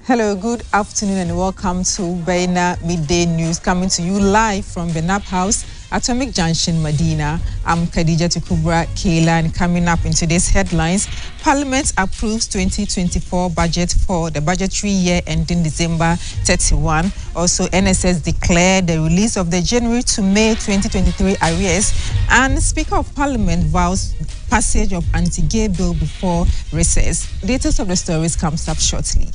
Hello, good afternoon and welcome to Baina Midday News, coming to you live from Benap House, Atomic Junction, Medina. I'm Khadija Tukubra Kayla, and coming up in today's headlines, Parliament approves 2024 budget for the budgetary year ending December 31. Also, NSS declared the release of the January to May 2023 arrears, and Speaker of Parliament vows passage of anti-gay bill before recess. Details of the stories comes up shortly.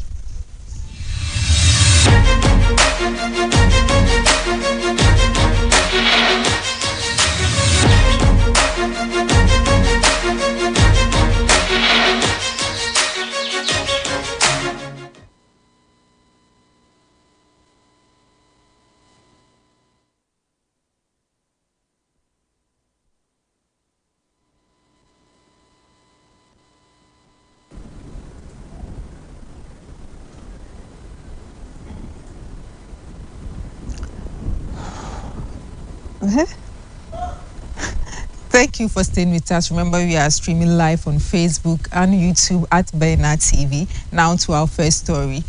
Thank you for staying with us. Remember, we are streaming live on Facebook and YouTube at Baina TV. Now to our first story.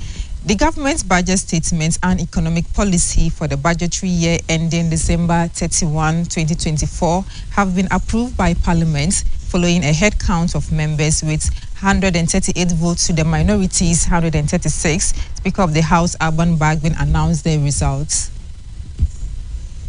The government's budget statements and economic policy for the budgetary year ending December 31, 2024 have been approved by Parliament following a head count of members with 138 votes to the minorities, 136. Speaker of the House, Alban Bagbin, announced their results.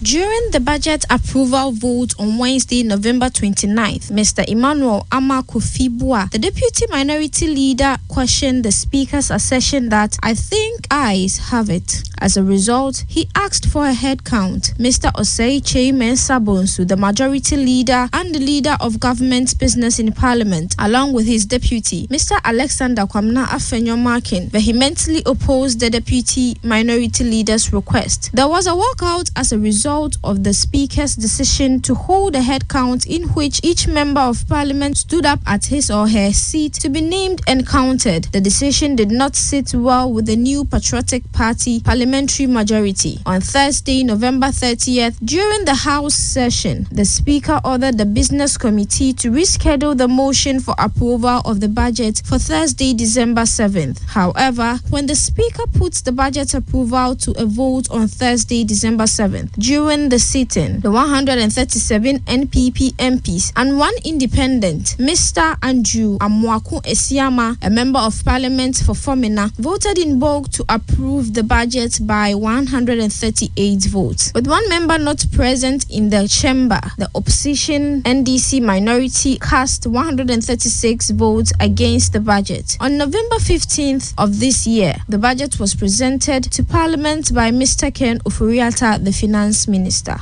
During the budget approval vote on Wednesday, November 29th, Mr. Emmanuel Amakufibua, the deputy minority leader, questioned the speaker's assertion that "I think ayes have it." As a result, he asked for a head count. Mr. Osei Mensah Bonsu, the majority leader and the leader of government business in Parliament, along with his deputy, Mr. Alexander Kwamna Afenyo-Markin, vehemently opposed the deputy minority leader's request. There was a walkout as a result of the Speaker's decision to hold a head count in which each member of Parliament stood up at his or her seat to be named and counted. The decision did not sit well with the New Patriotic Party parliamentary majority. On Thursday, November 30th, during the House session, the Speaker ordered the Business Committee to reschedule the motion for approval of the budget for Thursday, December 7th. However, when the Speaker puts the budget approval to a vote on Thursday, December 7th, during the sitting, the 137 NPP MPs and one independent, Mr. Andrew Amwaku Esiama, a member of Parliament for Fomena, voted in bulk to approve the budget by 138 votes. With one member not present in the chamber, the opposition NDC minority cast 136 votes against the budget. On November 15th of this year, the budget was presented to Parliament by Mr. Ken Ofori-Atta, the Finance Minister.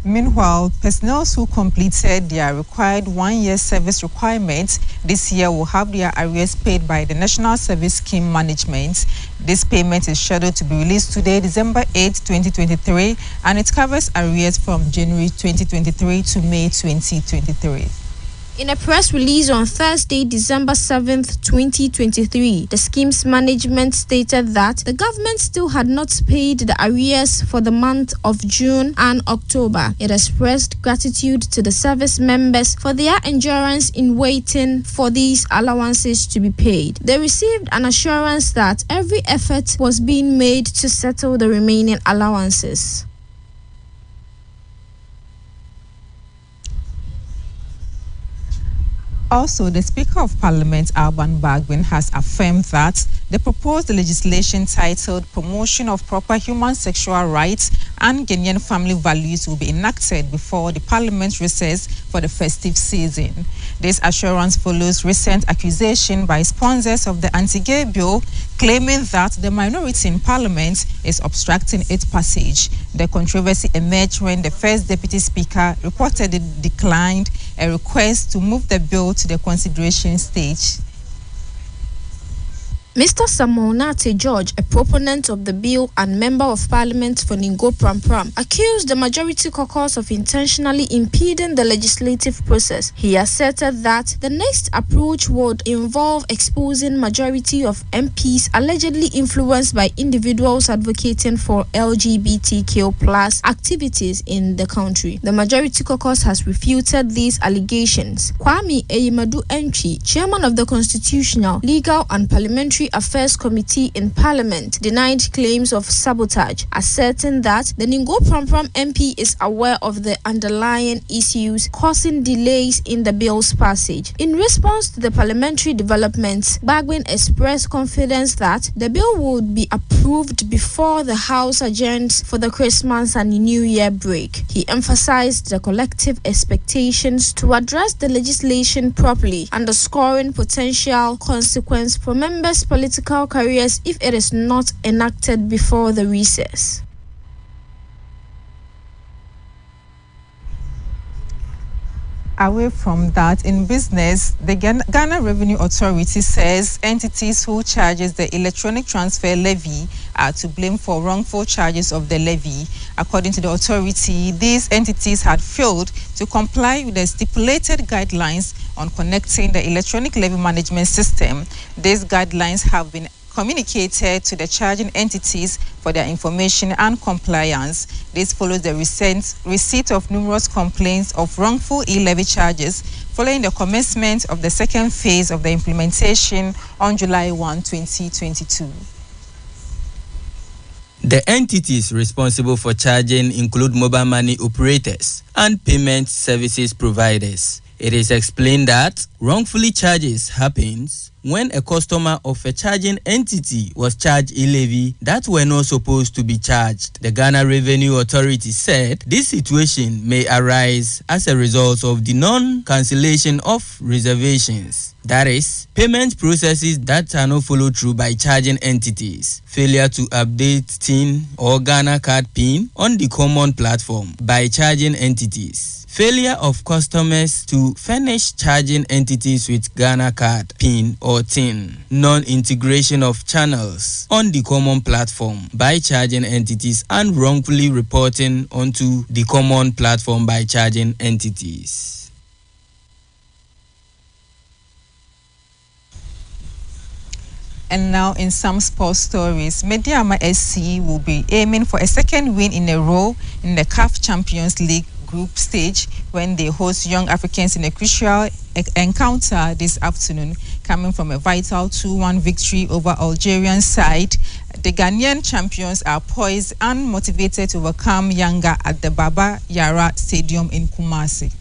Meanwhile, personnel who completed their required 1-year service requirements this year will have their arrears paid by the National Service Scheme Management. This payment is scheduled to be released today, December 8, 2023, and it covers arrears from January 2023 to May 2023. In a press release on Thursday, December 7th, 2023, the scheme's management stated that the government still had not paid the arrears for the month of June and October. It expressed gratitude to the service members for their endurance in waiting for these allowances to be paid. They received an assurance that every effort was being made to settle the remaining allowances. Also, the Speaker of Parliament, Alban Bagbin, has affirmed that the proposed legislation titled Promotion of Proper Human Sexual Rights and Ghanaian Family Values will be enacted before the Parliament recess for the festive season. This assurance follows recent accusation by sponsors of the anti-gay bill claiming that the minority in Parliament is obstructing its passage. The controversy emerged when the first Deputy Speaker reportedly declined a request to move the bill to the consideration stage. Mr. Samuel Nate George, a proponent of the bill and member of parliament for Ningo Pram, accused the majority caucus of intentionally impeding the legislative process. He asserted that the next approach would involve exposing majority of MPs allegedly influenced by individuals advocating for LGBTQ+ activities in the country. The majority caucus has refuted these allegations. Kwame Eyimadu Entry, chairman of the Constitutional, Legal and Parliamentary Affairs Committee in Parliament, denied claims of sabotage, asserting that the Ningo Pram MP is aware of the underlying issues causing delays in the bill's passage. In response to the parliamentary developments, Bagbin expressed confidence that the bill would be approved before the House adjourns for the Christmas and New Year break. He emphasized the collective expectations to address the legislation properly, underscoring potential consequence for members' political careers if it is not enacted before the recess. Away from that, in business, the Ghana Revenue Authority says entities who charges the electronic transfer levy are to blame for wrongful charges of the levy. According to the authority, these entities had failed to comply with the stipulated guidelines on connecting the electronic levy management system. These guidelines have been communicated to the charging entities for their information and compliance. This follows the receipt of numerous complaints of wrongful e-levy charges following the commencement of the second phase of the implementation on July 1, 2022. The entities responsible for charging include mobile money operators and payment services providers. It is explained that wrongfully charges happens when a customer of a charging entity was charged a levy that were not supposed to be charged. The Ghana Revenue Authority said this situation may arise as a result of the non-cancellation of reservations. That is, payment processes that are not followed through by charging entities, failure to update TIN or Ghana card PIN on the common platform by charging entities, failure of customers to furnish charging entities with Ghana card PIN or TIN, non-integration of channels on the common platform by charging entities, and wrongfully reporting onto the common platform by charging entities. And now in some sports stories, Mediama SC will be aiming for a second win in a row in the CAF Champions League group stage when they host Young Africans in a crucial encounter this afternoon. Coming from a vital 2-1 victory over Algerian side, the Ghanaian champions are poised and motivated to overcome Yanga at the Baba Yara Stadium in Kumasi.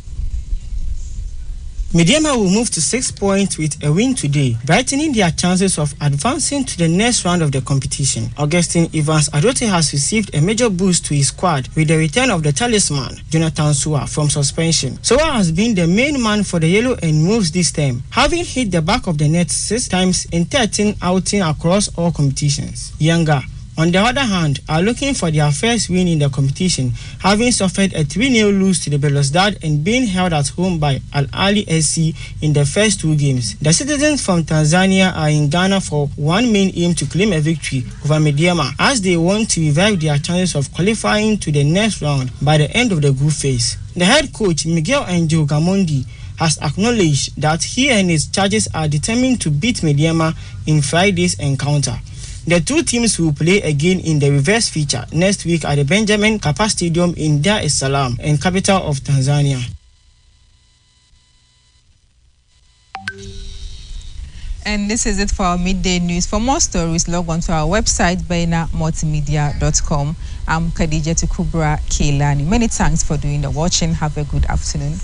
Mediama will move to 6 points with a win today, brightening their chances of advancing to the next round of the competition. Augustine Evans Adote has received a major boost to his squad with the return of the talisman, Jonathan Suwa, from suspension. Suwa has been the main man for the Yellow and Moves this term, having hit the back of the net 6 times in 13 outings across all competitions. Yanga, on the other hand, are looking for their first win in the competition, having suffered a 3-0 lose to the Belouizdad and being held at home by Al Ahly SC in the first 2 games. The citizens from Tanzania are in Ghana for one main aim to claim a victory over Mediama, as they want to revive their chances of qualifying to the next round by the end of the group phase. The head coach, Miguel Angel Gamondi, has acknowledged that he and his charges are determined to beat Mediama in Friday's encounter. The two teams will play again in the reverse feature next week at the Benjamin Mkapa Stadium in Dar es Salaam, and capital of Tanzania. And this is it for our midday news. For more stories, log on to our website, bainamultimedia.com. I'm Khadija Tukubra Keilani. Many thanks for doing the watching. Have a good afternoon.